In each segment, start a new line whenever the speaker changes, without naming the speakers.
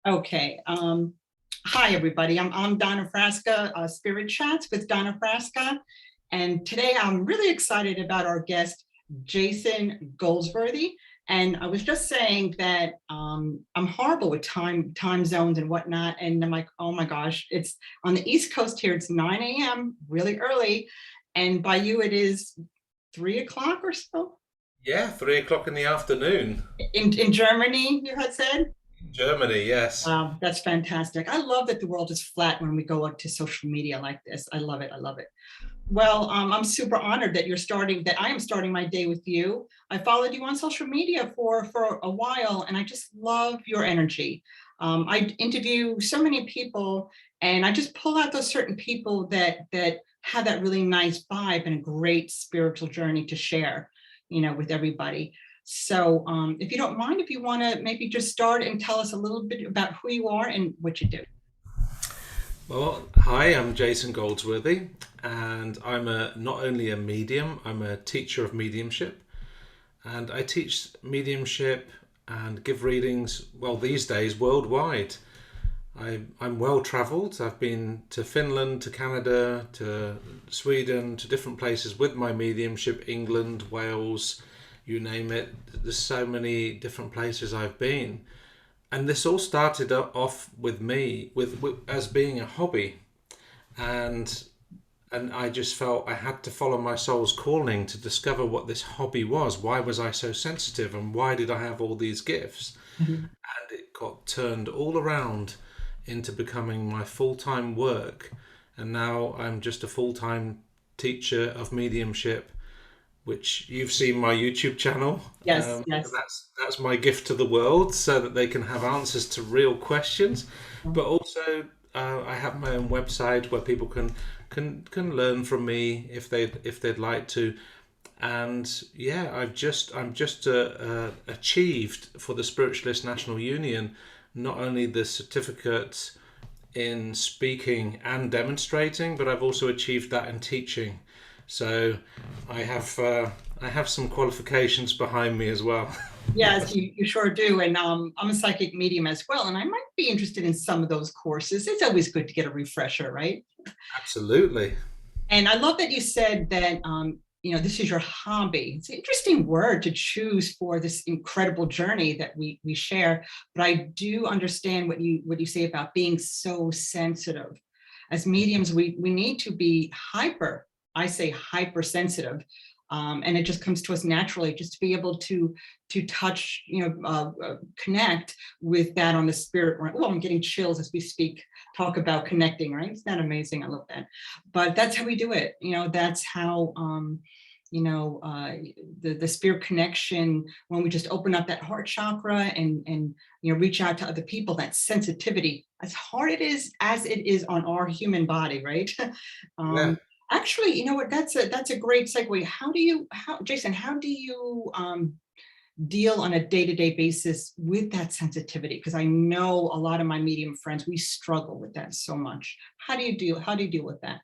Okay. Hi, everybody. I'm Donna Frasca, Spirit Chats with Donna Frasca. And today I'm really excited about our guest, Jason Goldsworthy. And I was just saying that I'm horrible with time zones and whatnot. And I'm like, oh my gosh, it's on the East Coast here. It's 9 a.m., really early. And by you, it is 3 o'clock or so.
Yeah, 3 o'clock in the afternoon.
In Germany, you had said?
Germany, yes.
Wow, that's fantastic. I love that the world is flat when we go up to social media like this. I love it. I love it. Well, I'm super honored that that I am starting my day with you. I followed you on social media for a while, and I just love your energy. I interview so many people, and I just pull out those certain people that have that really nice vibe and a great spiritual journey to share, with everybody. So, if you don't mind, if you want to maybe just start and tell us a little bit about who you are and what you do.
Well, hi, I'm Jason Goldsworthy, and I'm not only a medium, I'm a teacher of mediumship, and I teach mediumship and give readings, well, these days worldwide. I'm well travelled. I've been to Finland, to Canada, to Sweden, to different places with my mediumship, England, Wales, you name it. There's so many different places I've been. And this all started off with me with as being a hobby, and I just felt I had to follow my soul's calling to discover what this hobby was. Why was I so sensitive, and why did I have all these gifts?
Mhm.
And it got turned all around into becoming my full-time work, and now I'm just a full-time teacher of mediumship, which you've seen my YouTube channel.
Yes, yes.
That's my gift to the world, so that they can have answers to real questions. But also, I have my own website where people can learn from me if they'd like to. And yeah, I'm just achieved for the Spiritualist National Union not only the certificate in speaking and demonstrating, but I've also achieved that in teaching. So I have some qualifications behind me as well.
Yes, you sure do. And I'm a psychic medium as well. And I might be interested in some of those courses. It's always good to get a refresher, right?
Absolutely.
And I love that you said that, this is your hobby. It's an interesting word to choose for this incredible journey that we share. But I do understand what you say about being so sensitive. As mediums, we need to be hyper. I say hypersensitive, and it just comes to us naturally, just to be able to touch, connect with that on the spirit. Oh, I'm getting chills as we speak. Talk about connecting, right? Isn't that amazing? I love that. But that's how we do it. That's how. You know, uh, the spirit connection, when we just open up that heart chakra and reach out to other people, that sensitivity, as hard it is as it is on our human body, right?
Yeah.
um, Actually, you know what, that's a great segue. How Jason, how do you deal on a day-to-day basis with that sensitivity? Because I know a lot of my medium friends, we struggle with that so much. How do you deal with that?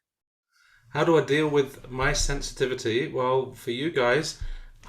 How do I deal with my sensitivity? Well, for you guys,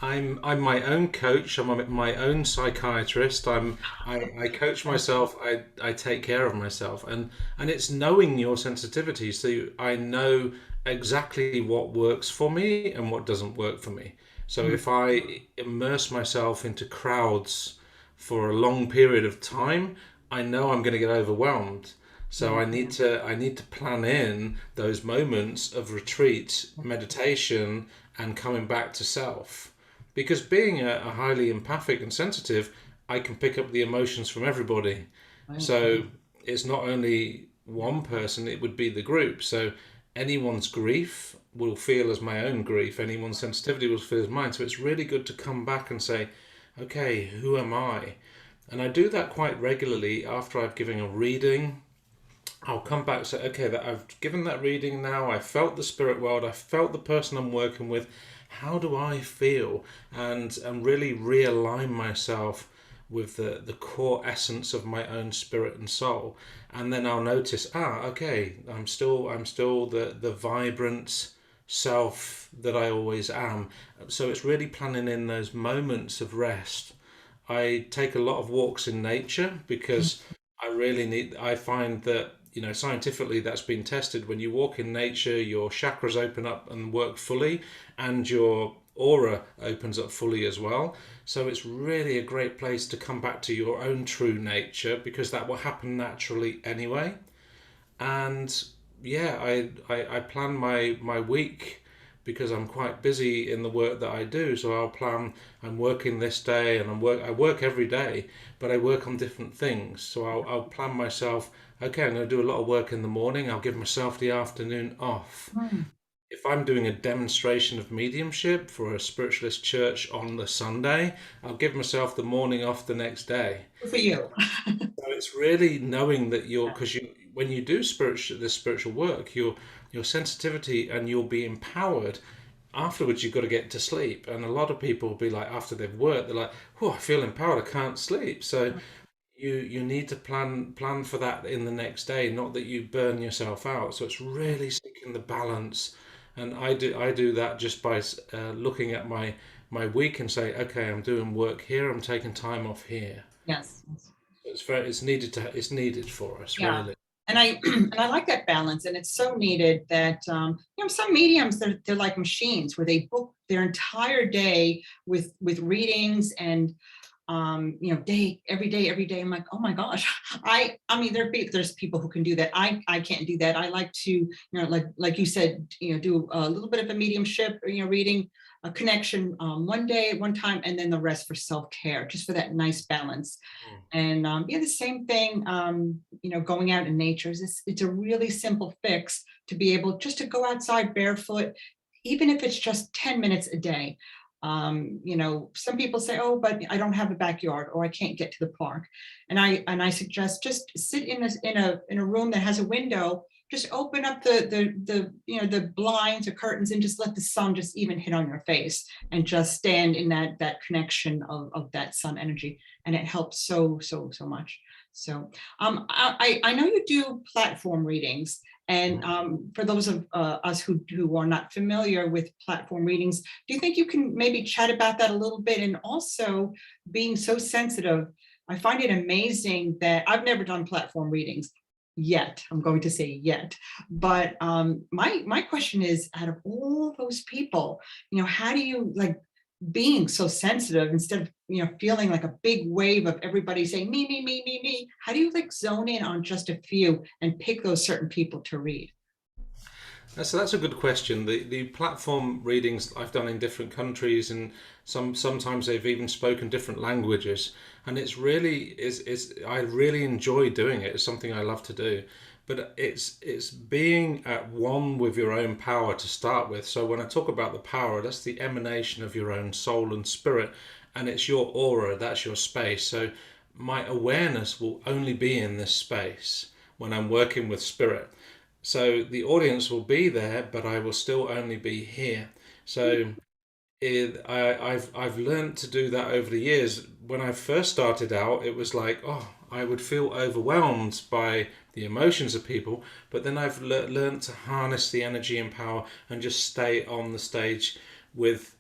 I'm my own coach. I'm my own psychiatrist. I coach myself. I take care of myself, and it's knowing your sensitivity. So I know exactly what works for me and what doesn't work for me. So
Mhm.
if I immerse myself into crowds for a long period of time, I know I'm going to get overwhelmed. So
Yeah, yeah.
I need to plan in those moments of retreat, meditation, and coming back to self. Because being a highly empathic and sensitive, I can pick up the emotions from everybody.
Right,
So
right.
it's not only one person, it would be the group. So anyone's grief will feel as my own grief, anyone's sensitivity will feel as mine. So it's really good to come back and say, okay, who am I? And I do that quite regularly after I've given a reading. I'll come back and say, okay, that I've given that reading now. I felt the spirit world. I felt the person I'm working with. How do I feel? And really realign myself with the core essence of my own spirit and soul. And then I'll notice, okay, I'm still the vibrant self that I always am. So it's really planning in those moments of rest. I take a lot of walks in nature because I find that, scientifically that's been tested. When you walk in nature, your chakras open up and work fully, and your aura opens up fully as well. So it's really a great place to come back to your own true nature, because that will happen naturally anyway. And yeah, I plan my week because I'm quite busy in the work that I do. So I'll plan, I'm working this day, and I work every day, but I work on different things. So I'll plan myself. Okay, I'm going to do a lot of work in the morning. I'll give myself the afternoon off.
Hmm.
If I'm doing a demonstration of mediumship for a spiritualist church on the Sunday, I'll give myself the morning off the next day.
Good for you.
So it's really knowing that
Yeah.
because when you do this spiritual work, your sensitivity, and you'll be empowered. Afterwards, you've got to get to sleep, and a lot of people will be like, after they've worked, they're like, "Oh, I feel empowered. I can't sleep." So you need to plan for that in the next day, not that you burn yourself out. So it's really seeking the balance, and I do that just by looking at my week and say, okay, I'm doing work here. I'm taking time off here.
Yes.
It's needed for us,
Yeah.
really.
And I and I like that balance, and it's so needed that some mediums, they're like machines where they book their entire day with readings and day every day. I'm like, oh my gosh. I mean, there's people who can do that. I can't do that. I like to, like you said, do a little bit of a mediumship, reading a connection, one day one time, and then the rest for self-care, just for that nice balance.
Mm.
And the same thing, going out in nature is it's a really simple fix to be able just to go outside barefoot, even if it's just 10 minutes a day. Some people say, oh, but I don't have a backyard, or I can't get to the park. And I suggest just sit in a room that has a window, just open up the blinds or curtains, and just let the sun just even hit on your face, and just stand in that connection of that sun energy. And it helps so much. So I know you do platform readings. And for those of us who are not familiar with platform readings, do you think you can maybe chat about that a little bit? And also, being so sensitive, I find it amazing that I've never done platform readings yet. I'm going to say yet. But my question is, out of all those people, how do you, like, being so sensitive, instead of feeling like a big wave of everybody saying me, how do you, like, zone in on just a few and pick those certain people to read?
So that's a good question. The platform readings I've done in different countries, and sometimes they've even spoken different languages, and it's I really enjoy doing it. It's something I love to do, but it's being at one with your own power to start with. So when I talk about the power, that's the emanation of your own soul and spirit, and it's your aura. That's your space. So my awareness will only be in this space when I'm working with spirit. So the audience will be there, but I will still only be here. So I've learned to do that over the years. When I first started out, it was like, oh, I would feel overwhelmed by the emotions of people. But then I've learned to harness the energy and power and just stay on the stage with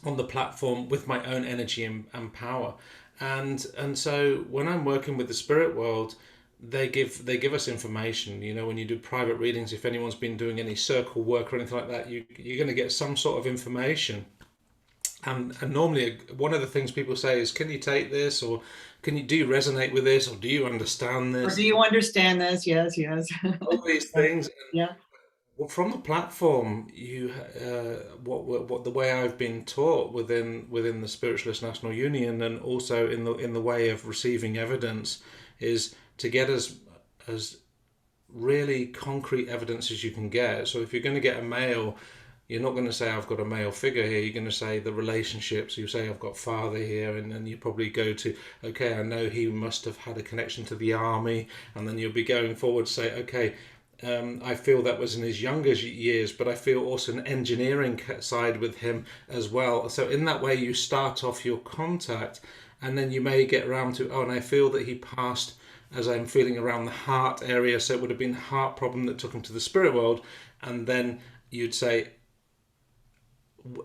on the platform with my own energy and power. And so when I'm working with the spirit world, they give us information. When you do private readings, if anyone's been doing any circle work or anything like that, you're going to get some sort of information. And normally, one of the things people say is, "Can you take this?" or do you resonate with this?" or "Do you understand
Or
this?"
do you understand this? Yes, yes.
All these
Yeah.
things.
Yeah.
Well, from the platform, what the way I've been taught within the Spiritualist National Union, and also in the way of receiving evidence, is to get as really concrete evidence as you can get. So if you're going to get a male, you're not going to say, I've got a male figure here. You're going to say the relationships. You say, I've got father here, and then you probably go to, okay, I know he must have had a connection to the army, and then you'll be going forward to say, okay, I feel that was in his younger years, but I feel also an engineering side with him as well. So in that way, you start off your contact, and then you may get around to, oh, and I feel that he passed as I'm feeling around the heart area. So it would have been a heart problem that took him to the spirit world. And then you'd say,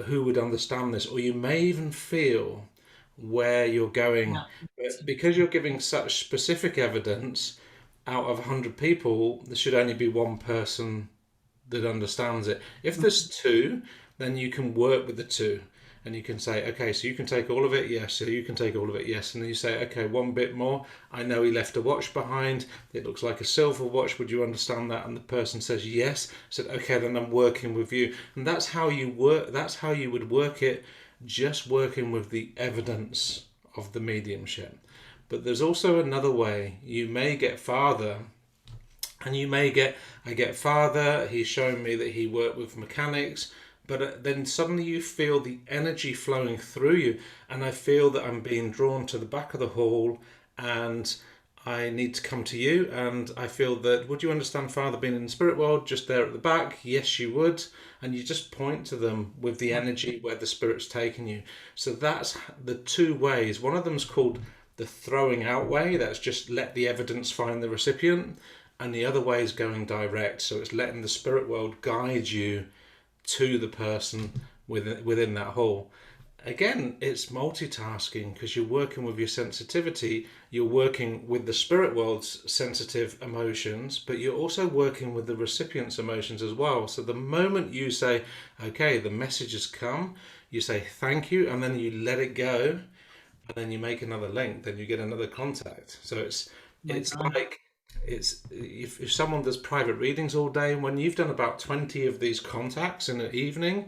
who would understand this? Or you may even feel where you're going.
Yeah.
But because you're giving such specific evidence, out of 100 people, there should only be one person that understands it. If there's two, then you can work with the two. And you can say, okay, so you can take all of it, yes. So you can take all of it, yes. And then you say, okay, one bit more. I know he left a watch behind. It looks like a silver watch. Would you understand that? And the person says yes. I said, okay, then I'm working with you. And that's how you work. That's how you would work it. Just working with the evidence of the mediumship. But there's also another way. You may get farther, and you may get, I get farther. He's shown me that he worked with mechanics, but then suddenly you feel the energy flowing through you, and I feel that I'm being drawn to the back of the hall, and I need to come to you. And I feel that, would you understand Father being in the spirit world just there at the back? Yes, you would. And you just point to them with the energy where the spirit's taking you. So that's the two ways. One of them's called the throwing out way. That's just let the evidence find the recipient. And the other way is going direct. So it's letting the spirit world guide you to the person within that hall. Again, it's multitasking because you're working with your sensitivity, you're working with the spirit world's sensitive emotions, but you're also working with the recipient's emotions as well. So the moment you say, okay, the message has come, you say thank you, and then you let it go, and then you make another link, then you get another contact. So it's
God.
like it's if someone does private readings all day, when you've done about 20 of these contacts in an evening,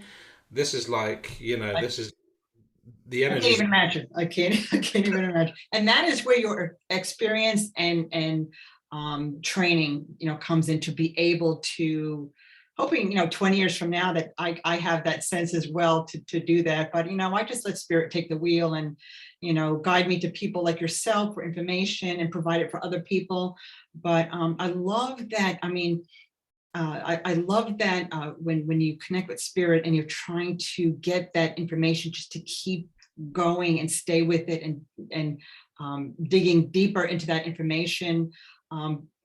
this is like, this is the
I can't
energy.
even imagine. I can't. I can't even imagine. And that is where your experience and training, comes in to be able to, hoping 20 years from now that I have that sense as well to do that. But I just let spirit take the wheel and guide me to people like yourself for information and provide it for other people. But I love that. I mean, I love that when you connect with spirit and you're trying to get that information just to keep going and stay with it and digging deeper into that information.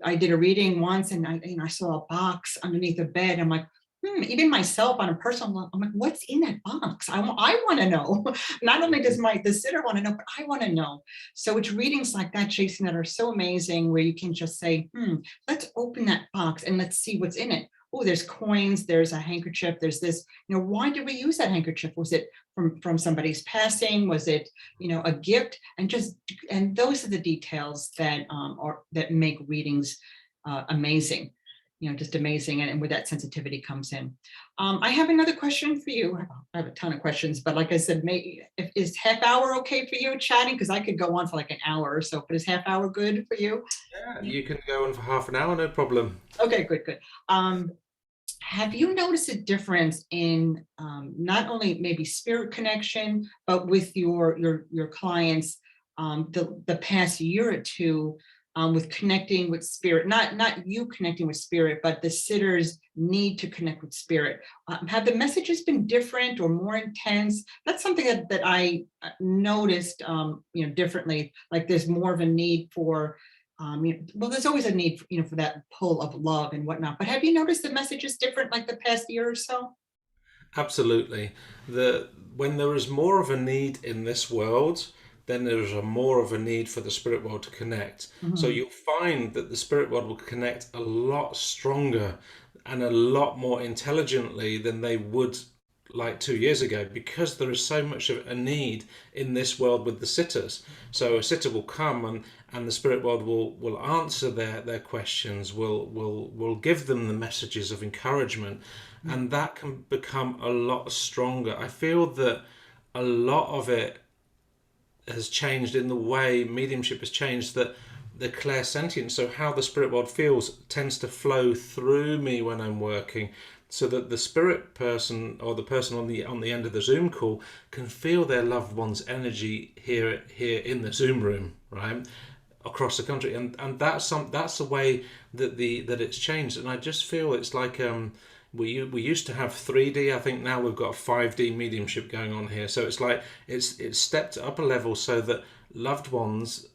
I did a reading once and I saw a box underneath the bed. I'm like, even myself on a personal level, I'm like, what's in that box? I want to know. Not only does the sitter want to know, but I want to know. So it's readings like that, Jason, that are so amazing where you can just say, let's open that box and let's see what's in it. Oh, there's coins, there's a handkerchief, there's this, why did we use that handkerchief? Was it from somebody's passing? Was it, a gift? And those are the details that that make readings amazing. Just amazing, and where that sensitivity comes in. I have another question for you. I have a ton of questions, but like I said, is half hour okay for you chatting? Because I could go on for like an hour or so, but is half hour good for you?
Yeah, you can go on for half an hour, no problem.
Okay, good. Have you noticed a difference in not only maybe spirit connection, but with your clients the past year or two with connecting with spirit? Not you connecting with spirit, but the sitters need to connect with spirit. Have the messages been different or more intense? That's something that I noticed differently. Like there's more of a need for well, there's always a need for that pull of love and whatnot. But have you noticed the message is different like the past year or so?
Absolutely. When there is more of a need in this world, then there is a more of a need for the spirit world to connect. So
Mhm.
you'll find that the spirit world will connect a lot stronger and a lot more intelligently than they would like 2 years ago, because there is so much of a need in this world with the sitters. So a sitter will come and the spirit world will answer their questions, will give them the messages of encouragement, and that can become a lot stronger. I feel that a lot of it has changed in the way mediumship has changed, that the clairsentience, so how the spirit world feels, tends to flow through me when I'm working, so that the spirit person or the person on the end of the Zoom call can feel their loved one's energy here in the Zoom room, right, across the country. And that's the way that it's changed. And I just feel it's like we used to have 3D. I think now we've got a 5D mediumship going on here. So it's like it's stepped up a level so that loved ones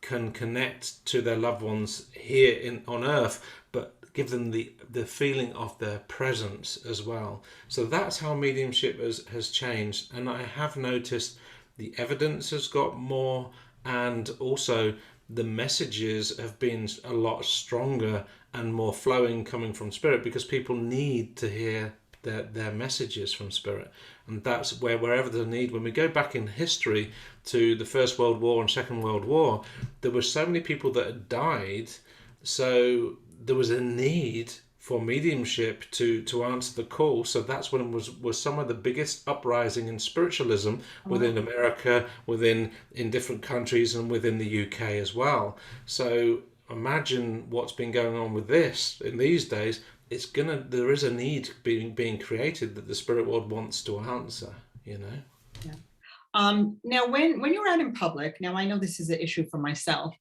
can connect to their loved ones here on Earth, but give them the feeling of their presence as well. So that's how mediumship has changed. And I have noticed the evidence has got more, and also the messages have been a lot stronger and more flowing coming from spirit, because people need to hear their messages from spirit. And that's where, wherever the need, when we go back in history to the First World War and Second World War, there were so many people that had died, so there was a need for mediumship to answer the call. So that's when was some of the biggest uprising in spiritualism within America, within in different countries, and within the UK as well. So imagine what's been going on with this in these days. There is a need being created that the spirit world wants to answer, you know.
Yeah. Now, when you're out in public, now I know this is an issue for myself,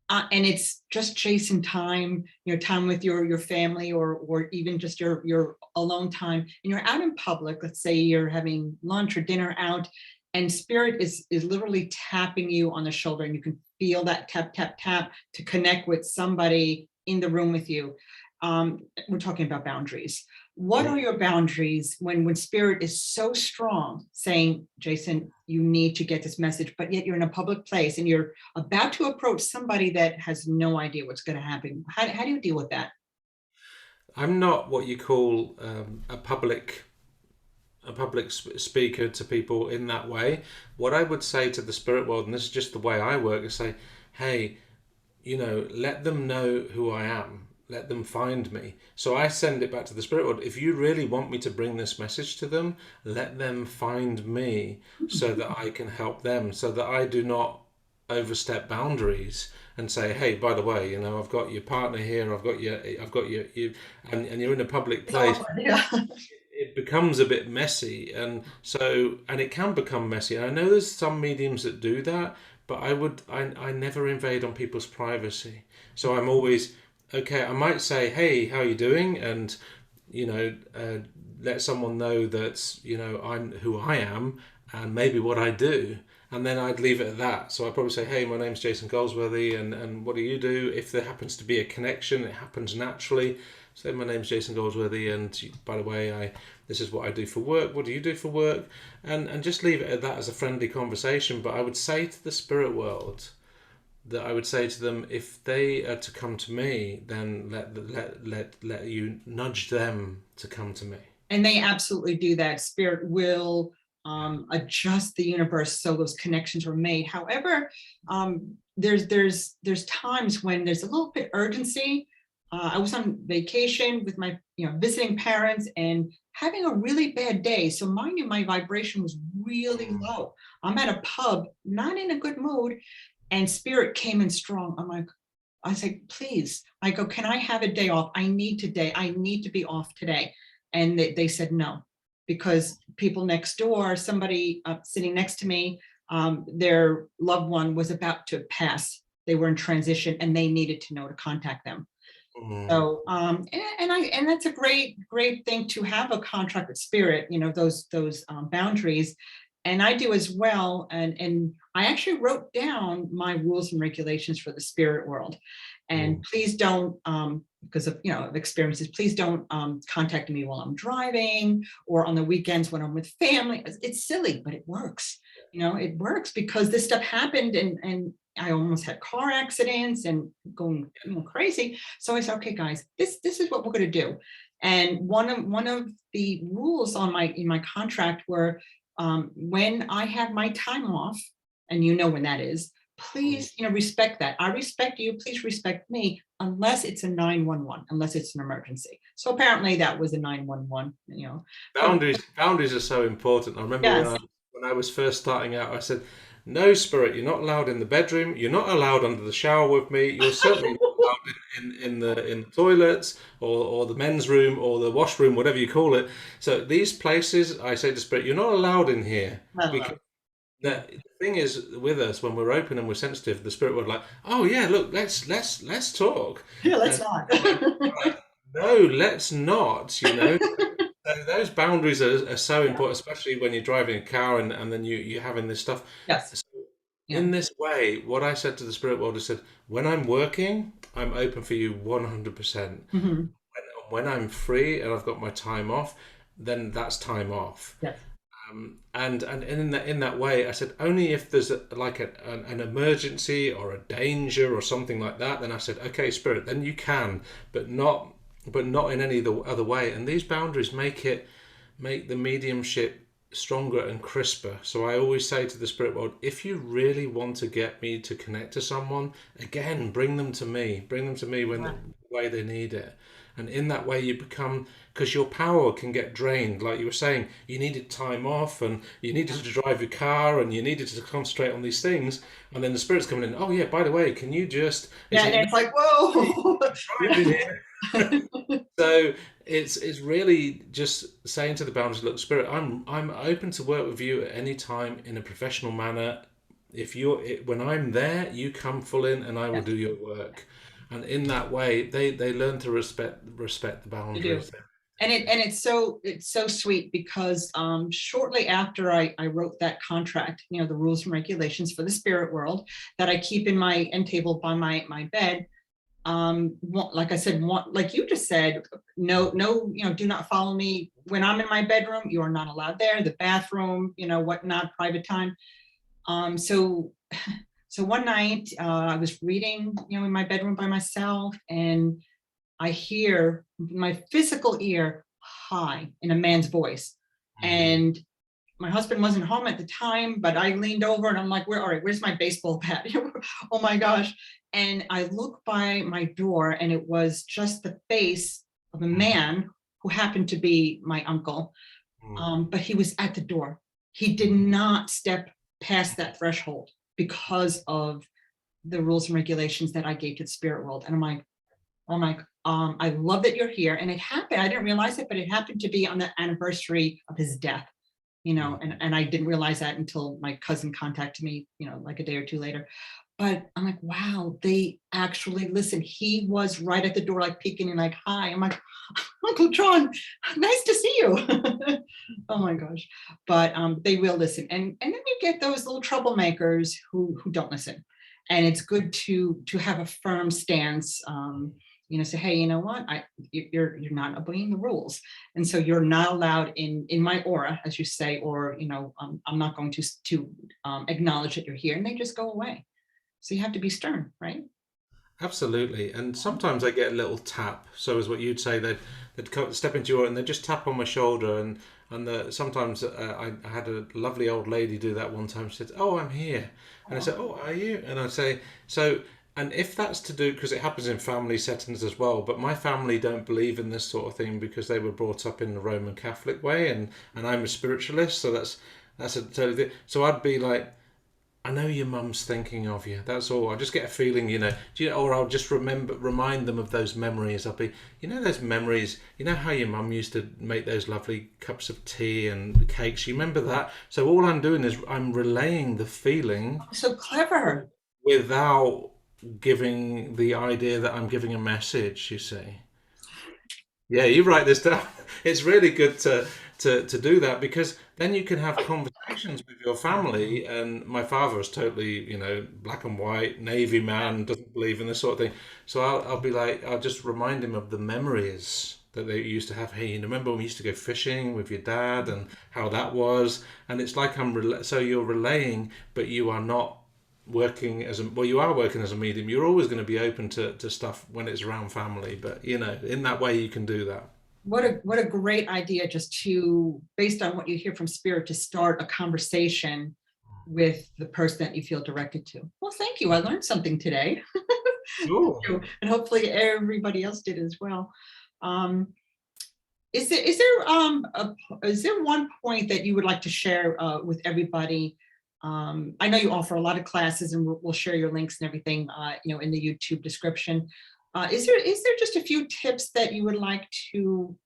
and it's just chasing time, time with your family, or even just your alone time, and you're out in public. Let's say you're having lunch or dinner out, and spirit is literally tapping you on the shoulder, and you can feel that tap tap tap to connect with somebody in the room with you. We're talking about boundaries. What are your boundaries when spirit is so strong saying, Jason, you need to get this message, but yet you're in a public place and you're about to approach somebody that has no idea what's going to happen? How do you deal with that?
I'm not what you call a public speaker to people in that way. What I would say to the spirit world, and this is just the way I work, is say, hey, let them know who I am. Let them find me. So I send it back to the spirit world. If you really want me to bring this message to them, let them find me so that I can help them, so that I do not overstep boundaries and say, hey, by the way, I've got your partner here, I've got you, and you're in a public place.
Yeah.
It becomes a bit messy, and it can become messy. And I know there's some mediums that do that, but I never invade on people's privacy. So I'm always, okay, I might say, hey, how are you doing? And, let someone know that, I'm who I am and maybe what I do. And then I'd leave it at that. So I'd probably say, hey, my name's Jason Goldsworthy, and what do you do? If there happens to be a connection, it happens naturally. Say, my name's Jason Goldsworthy, and by the way, this is what I do for work. What do you do for work? And just leave it at that as a friendly conversation. But I would say to the spirit world, that I would say to them, if they are to come to me, then let you nudge them to come to me.
And they absolutely do that. Spirit will adjust the universe so those connections are made. However, there's times when there's a little bit urgency. I was on vacation with my visiting parents and having a really bad day. So mind you, my vibration was really low. I'm at a pub, not in a good mood. And spirit came in strong. I said, please, I go, can I have a day off? I need to be off today. And they said no, because people next door, somebody sitting next to me, their loved one was about to pass. They were in transition and they needed to know to contact them. So, and that's a great thing to have a contract with spirit, those boundaries. And I do as well. And I actually wrote down my rules and regulations for the spirit world. And please don't, because of experiences, please don't contact me while I'm driving or on the weekends when I'm with family. It's silly, but it works. It works because this stuff happened, and I almost had car accidents and going crazy. So I said, okay, guys, this is what we're going to do. And one of the rules in my contract were, when I have my time off, and when that is, please, respect that. I respect you. Please respect me, unless it's a 911, unless it's an emergency. So apparently that was a 911.
Boundaries are so important. I remember when I was first starting out, I said, no, spirit, you're not allowed in the bedroom. You're not allowed under the shower with me. You're certainly not allowed in the toilets or the men's room or the washroom, whatever you call it. So these places, I say to spirit, you're not allowed in here. Because the thing is, with us, when we're open and we're sensitive, the spirit would oh yeah, look, let's talk.
Yeah, let's not.
No, let's not. So those boundaries are so important, especially when you're driving a car and then you're having this stuff.
Yes.
So in this way, what I said to the spirit world is said, when I'm working, I'm open for you 100%. When I'm free and I've got my time off, then that's time off.
Yes.
And in that way, I said only if there's an emergency or a danger or something like that, then I said, okay, Spirit, then you can, but not in any other way. And these boundaries make the mediumship stronger and crisper. So I always say to the spirit world, if you really want to get me to connect to someone, again, bring them to me. Bring them to me when the way they need it. And in that way you become, because your power can get drained, like you were saying, you needed time off and you needed to drive your car and you needed to concentrate on these things, and then the spirit's coming in, oh yeah, by the way, can you just,
Yeah, and it's like, whoa.
driving here. So it's really just saying to the boundaries, look, spirit, I'm open to work with you at any time in a professional manner. If when I'm there, you come full in, and I will
Yes,
do your work. And in that way, they learn to respect the
you do.
boundaries.
And it's so sweet because shortly after I wrote that contract, the rules and regulations for the spirit world that I keep in my end table by my bed. Like I said, like you just said, no, do not follow me when I'm in my bedroom. You are not allowed there. The bathroom, whatnot, private time. So so one night I was reading, in my bedroom by myself, and I hear my physical ear high in a man's voice.
Mm.
And my husband wasn't home at the time, but I leaned over and I'm like, all right, where's my baseball bat? Oh my gosh. And I look by my door, and it was just the face of a man who happened to be my uncle.
Mm.
But he was at the door. He did not step past that threshold because of the rules and regulations that I gave to the spirit world. And I'm like, oh my, I love that you're here. And it happened, I didn't realize it, but it happened to be on the anniversary of his death, and I didn't realize that until my cousin contacted me, like a day or two later. But I'm like, wow, they actually listen. He was right at the door, like peeking and like, hi. I'm like, Uncle John, nice to see you. Oh my gosh. But they will listen. And then you get those little troublemakers who don't listen. And it's good to have a firm stance. Say, hey, you know what? You're not obeying the rules, and so you're not allowed in my aura, as you say, or I'm not going to acknowledge that you're here, and they just go away. So you have to be stern, right?
Absolutely. And sometimes I get a little tap. So as what you'd say, they'd step into your and they just tap on my shoulder. Sometimes I had a lovely old lady do that one time. She said, "Oh, I'm here," and I said, "Oh, are you?" And I say, "So." And if that's to do, because it happens in family settings as well, but my family don't believe in this sort of thing because they were brought up in the Roman Catholic way, and I'm a spiritualist, so that's a totally thing. So I'd be like, I know your mum's thinking of you. That's all. I just get a feeling, or I'll just remind them of those memories. I'll be, those memories. You know how your mum used to make those lovely cups of tea and cakes. You remember that? So all I'm doing is I'm relaying the feeling
So clever.
without giving the idea that I'm giving a message. You see? Yeah, you write this down. It's really good to do that, because then you can have conversations with your family. And my father is totally, black and white, Navy man, doesn't believe in this sort of thing. So I'll be like, I'll just remind him of the memories that they used to have. Hey, remember when we used to go fishing with your dad and how that was? And it's like so you're relaying, but you are not working you are working as a medium. You're always going to be open to stuff when it's around family, but in that way you can do that.
What a great idea, just to, based on what you hear from spirit, to start a conversation with the person that you feel directed to. Well, thank you. I learned something today.
Sure.
And hopefully everybody else did as well. Is there one point that you would like to share with everybody? I know you offer a lot of classes, and we'll share your links and everything, in the YouTube description. Is there just a few tips that you would like to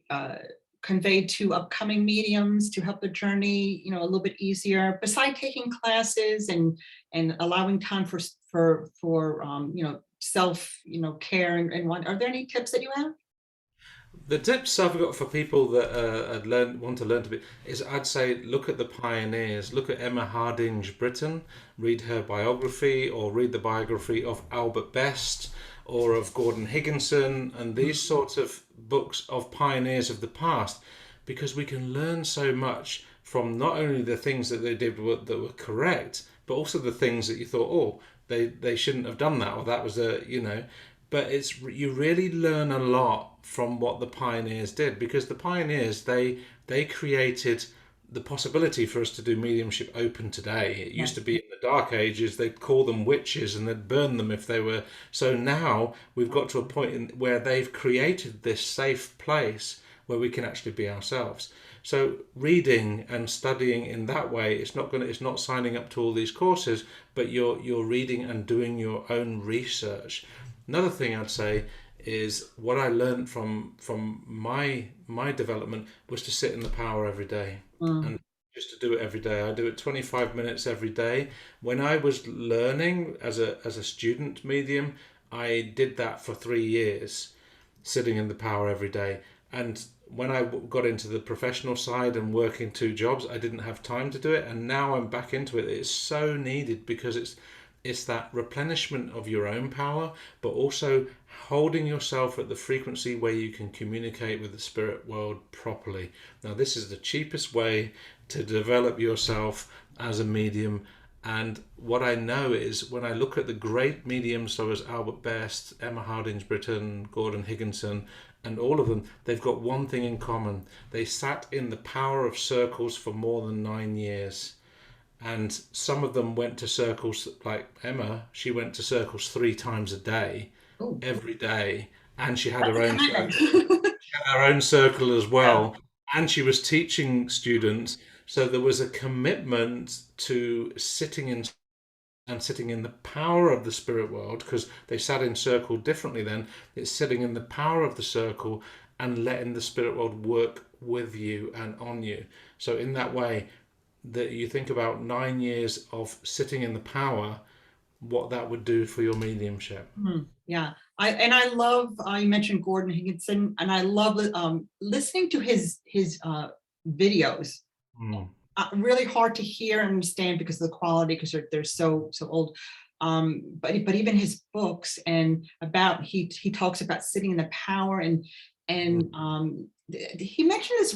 uh, convey to upcoming mediums to help the journey, a little bit easier, beside taking classes and allowing time for self, care and one? Are there any tips that you have?
The tips I've got for people that want to learn to be is, I'd say, look at the pioneers. Look at Emma Hardinge Britten, read her biography, or read the biography of Albert Best or of Gordon Higginson, and these sorts of books of pioneers of the past, because we can learn so much from not only the things that they did that were correct, but also the things that you thought, oh, they shouldn't have done that, or that was a, but it's, you really learn a lot from what the pioneers did, because the pioneers, they created the possibility for us to do mediumship open today. It used to be in the dark ages, they'd call them witches and they'd burn them if they were. So now we've got to a point where they've created this safe place where we can actually be ourselves. So reading and studying in that way, it's not signing up to all these courses, but you're reading and doing your own research. Another thing I'd say is what I learned from my development was to sit in the power every day, and just to do it every day. I do it 25 minutes every day. When I was learning as a student medium, I did that for 3 years, sitting in the power every day. And when I got into the professional side and working 2 jobs, I didn't have time to do it. And now I'm back into it. It's so needed, because it's that replenishment of your own power, but also holding yourself at the frequency where you can communicate with the spirit world properly. Now, this is the cheapest way to develop yourself as a medium. And what I know is, when I look at the great mediums, so as Albert Best, Emma Hardinge Britton, Gordon Higginson, and all of them, they've got one thing in common. They sat in the power of circles for more than 9 years. And some of them went to circles, like Emma, she went to circles 3 times a day, every day. And she had her own circle. She had her own circle as well. And she was teaching students. So there was a commitment to sitting in the power of the spirit world, because they sat in circle differently then. It's sitting in the power of the circle and letting the spirit world work with you and on you. So in that way, that you think about 9 years of sitting in the power, what that would do for your mediumship.
Yeah, I love, you mentioned Gordon Higginson, and I love listening to his videos. Really hard to hear and understand because of the quality, because they're so old. But even his books, and about he talks about sitting in the power, and he mentioned this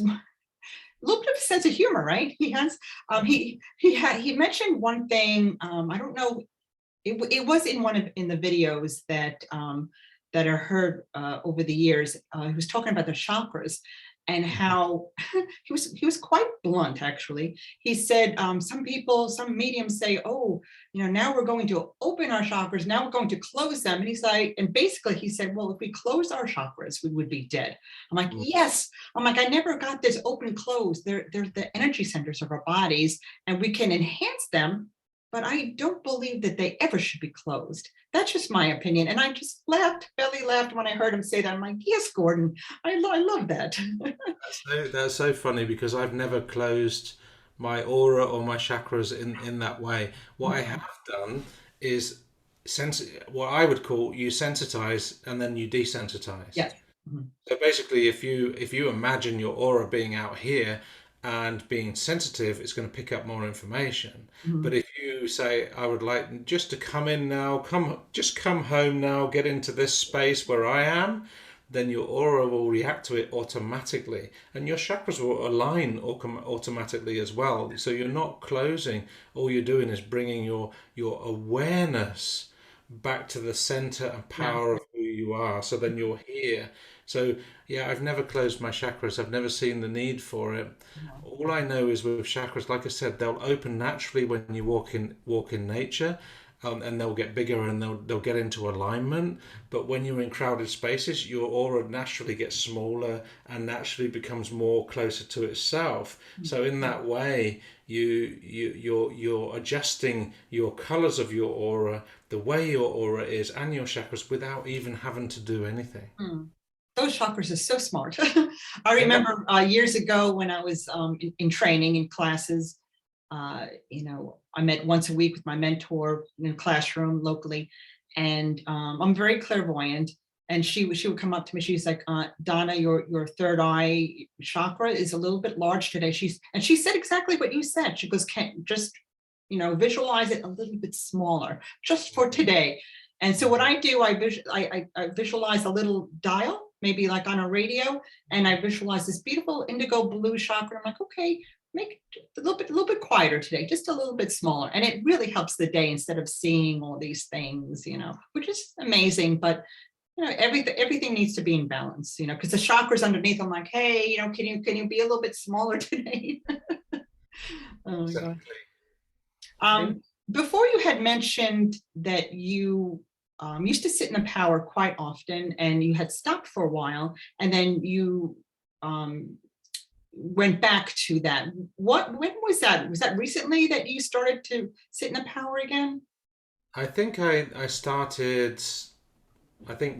little bit of a sense of humor, right? He has he mentioned one thing. I don't know. It was in the videos that I heard over the years. He was talking about the chakras, and how he was quite blunt, actually. He said, some mediums say, oh, now we're going to open our chakras, now we're going to close them. And he's like, and basically he said, well, if we close our chakras, we would be dead. I'm like, yes. I'm like, I never got this open close. They're the energy centers of our bodies, and we can enhance them, but I don't believe that they ever should be closed. That's just my opinion. And I just belly laughed when I heard him say that. I'm like, yes, Gordon, I love that.
That's so funny, because I've never closed my aura or my chakras in that way. What I have done is what I would call, you sensitize and then you desensitize.
Yes.
So basically, if you imagine your aura being out here and being sensitive, it's going to pick up more information. But if you say, I would like just to come in now, come home now, get into this space where I am, then your aura will react to it automatically, and your chakras will align automatically as well. So you're not closing. All you're doing is bringing your awareness back to the center and power of who you are. So then you're here. So yeah, I've never closed my chakras. I've never seen the need for it. All I know is with chakras, like I said, they'll open naturally when you walk in nature, and they'll get bigger and they'll get into alignment. But when you're in crowded spaces, your aura naturally gets smaller and naturally becomes more closer to itself. So in that way, you're adjusting your colors of your aura, the way your aura is, and your chakras, without even having to do anything.
Those chakras are so smart. I remember years ago when I was in training in classes, I met once a week with my mentor in a classroom locally, and I'm very clairvoyant. And she would come up to me. She's like, Donna, your third eye chakra is a little bit large today. She said exactly what you said. She goes, can't just visualize it a little bit smaller just for today. And so what I do, I visualize a little dial maybe like on a radio, and I visualize this beautiful indigo blue chakra. I'm like, okay, make it a little bit quieter today, just a little bit smaller. And it really helps the day instead of seeing all these things, which is amazing. But everything needs to be in balance, because the chakras underneath, I'm like, hey, can you be a little bit smaller today? Oh my God. Before, you had mentioned that you used to sit in the power quite often, and you had stopped for a while, and then you went back to that. When was that? Was that recently that you started to sit in the power again?
I think I started, I think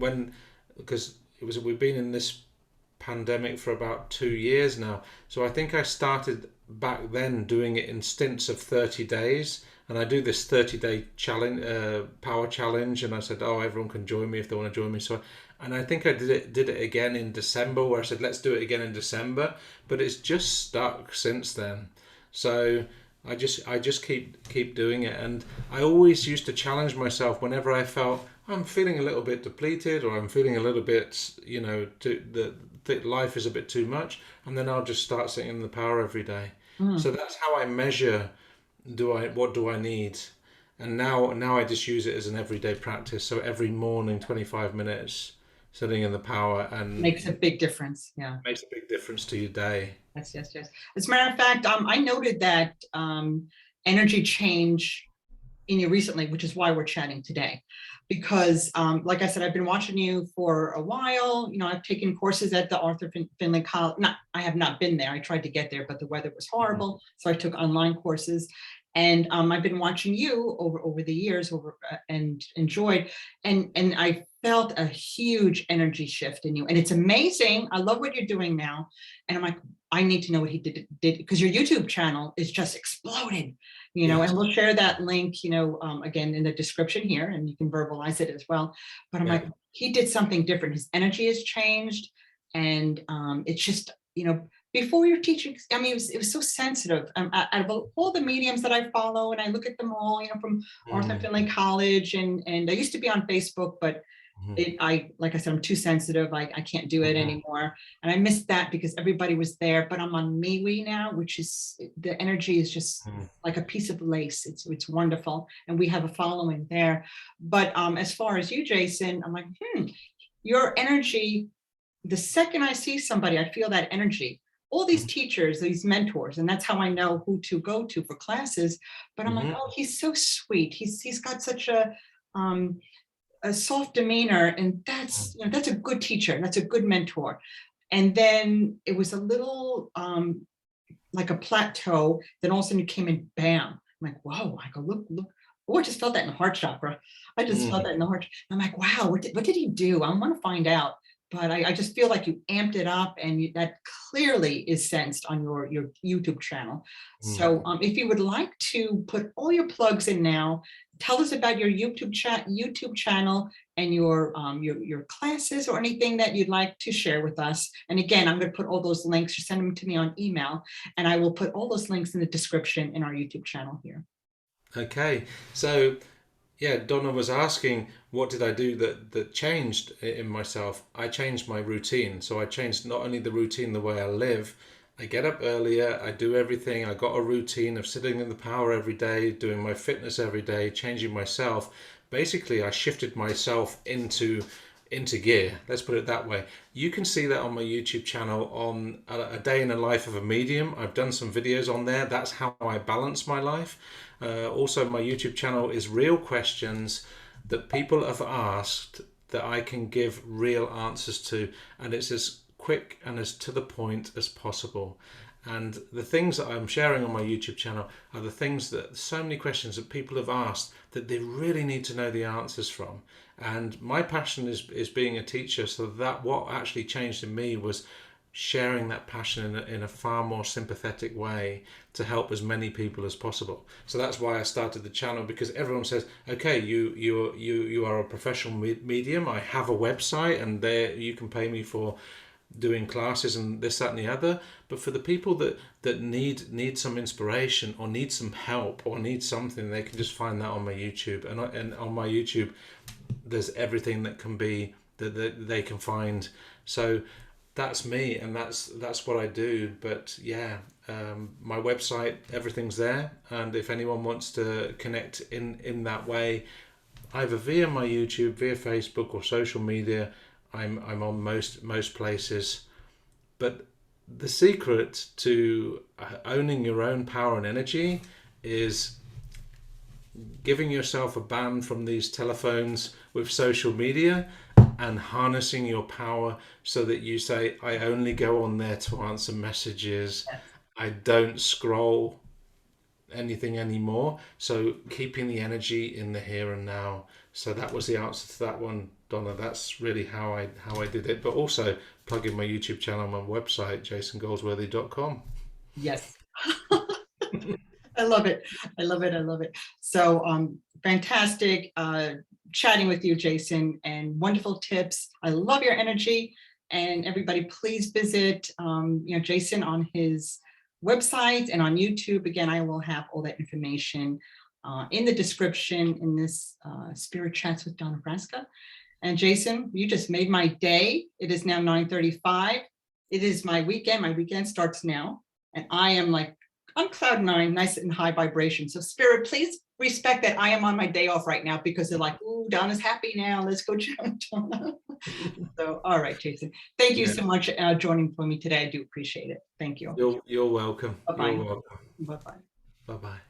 because we've been in this pandemic for about 2 years now. So I think I started back then doing it in stints of 30 days. And I do this 30-day challenge, power challenge. And I said, oh, everyone can join me if they want to join me. And I think I did it again in December, where I said, let's do it again in December. But it's just stuck since then. So I just keep doing it. And I always used to challenge myself whenever I felt I'm feeling a little bit depleted, or I'm feeling a little bit, that life is a bit too much, and then I'll just start sitting in the power every day. So that's how I measure, what do I need? And now I just use it as an everyday practice. So every morning, 25 minutes sitting in the power, and
makes a big difference. Yeah,
makes a big difference to your day.
Yes. As a matter of fact, I noted that energy change in you recently, which is why we're chatting today. Because like I said, I've been watching you for a while. I've taken courses at the Arthur Findlay College. I have not been there. I tried to get there, but the weather was horrible. So I took online courses. And I've been watching you over the years and enjoyed. And I felt a huge energy shift in you. And it's amazing. I love what you're doing now. And I'm like, I need to know what he did because your YouTube channel is just exploded.
Yes.
And we'll share that link, again, in the description here, and you can verbalize it as well. But I'm like, he did something different. His energy has changed. And it's just, before you're teaching, I mean, it was so sensitive. Out of all the mediums that I follow, and I look at them all, from Arthur Findlay College, and I used to be on Facebook, but like I said, I'm too sensitive. I can't do it anymore. And I missed that because everybody was there, but I'm on MeWe now, which is, the energy is just like a piece of lace. It's wonderful. And we have a following there. But as far as you, Jason, I'm like, your energy, the second I see somebody, I feel that energy. All these teachers, these mentors, and that's how I know who to go to for classes. But I'm like, oh, he's so sweet. He's got such a soft demeanor, and that's a good teacher. That's a good mentor. And then it was a little like a plateau. Then all of a sudden you came in, bam. I'm like, whoa! I go, look. Oh, I just felt that in the heart chakra. I just felt that in the heart. I'm like, wow, what did he do? I want to find out. But I just feel like you amped it up, and that clearly is sensed on your YouTube channel. So if you would like to put all your plugs in now, tell us about your YouTube channel and your classes, or anything that you'd like to share with us. And again, I'm going to put all those links. You send them to me on email, and I will put all those links in the description in our YouTube channel here.
Okay, so yeah, Donna was asking, what did I do that changed in myself? I changed my routine. So I changed not only the routine, the way I live. I get up earlier, I do everything. I got a routine of sitting in the power every day, doing my fitness every day, changing myself. Basically, I shifted myself into gear. Let's put it that way. You can see that on my YouTube channel on a day in the life of a medium. I've done some videos on there. That's how I balance my life. Also, my YouTube channel is real questions that people have asked that I can give real answers to, and it's as quick and as to the point as possible. And the things that I'm sharing on my YouTube channel are the things that, so many questions that people have asked that they really need to know the answers from. And my passion is being a teacher, so that what actually changed in me was sharing that passion in a far more sympathetic way to help as many people as possible. So that's why I started the channel, because everyone says, okay, you are a professional medium. I have a website, and there you can pay me for doing classes and this, that, and the other. But for the people that need some inspiration, or need some help, or need something, they can just find that on my YouTube. And on my YouTube, there's everything that can be that they can find. So that's me, and that's what I do. But yeah, my website, everything's there, and if anyone wants to connect in that way, either via my YouTube, via Facebook, or social media, I'm on most places. But the secret to owning your own power and energy is giving yourself a ban from these telephones with social media and harnessing your power so that you say, I only go on there to answer messages. I don't scroll anything anymore. So keeping the energy in the here and now. So that was the answer to that one, Donna. That's really how I did it. But also plugging my YouTube channel on my website, jasongoldsworthy.com.
Yes. I love it. I love it. I love it. So fantastic chatting with you, Jason, and wonderful tips. I love your energy. And everybody, please visit Jason on his website and on YouTube. Again, I will have all that information in the description in this Spirit Chats with Donna Frasca. And Jason, you just made my day. It is now 9:35. It is my weekend. My weekend starts now. And I am like on cloud nine, nice and high vibration. So Spirit, please respect that I am on my day off right now because they're like, ooh, Donna's happy now. Let's go Donna. So, all right, Jason. Thank you so much joining for me today. I do appreciate it. Thank you.
You're welcome.
Bye-bye.
You're welcome.
Bye-bye.
Bye-bye.